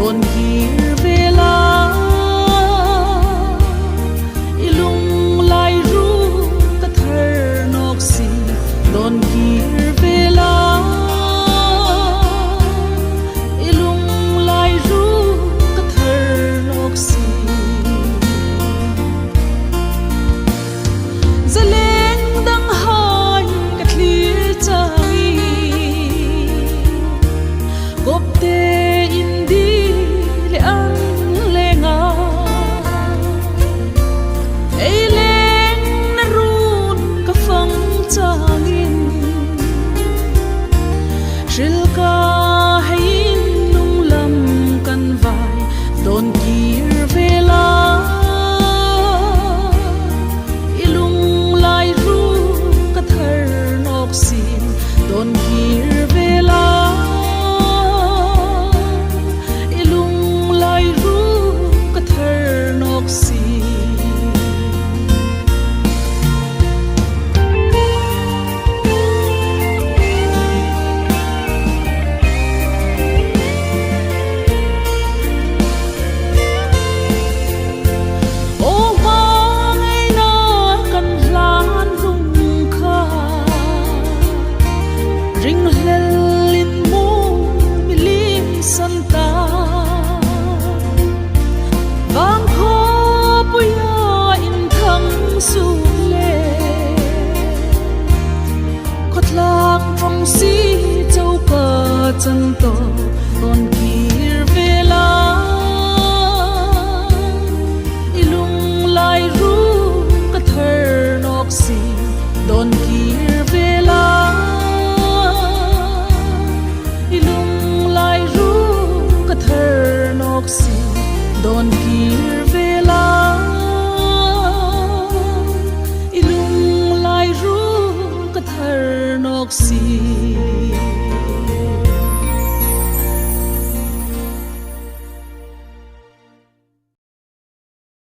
Don hir vela ilung lai ru ka thar nok si don hir vela ilung lai ru ka thar nok si zaleng dang han ka thlir chai gopte Shilka hain lung lam kan vai don kir vela ilung lai ru ka thar nok sin don kir vela ilung lai ru ka thar nok sin ring lelin mo milim santa vang kho puya in thang su le khotlang trong si châu cờ chân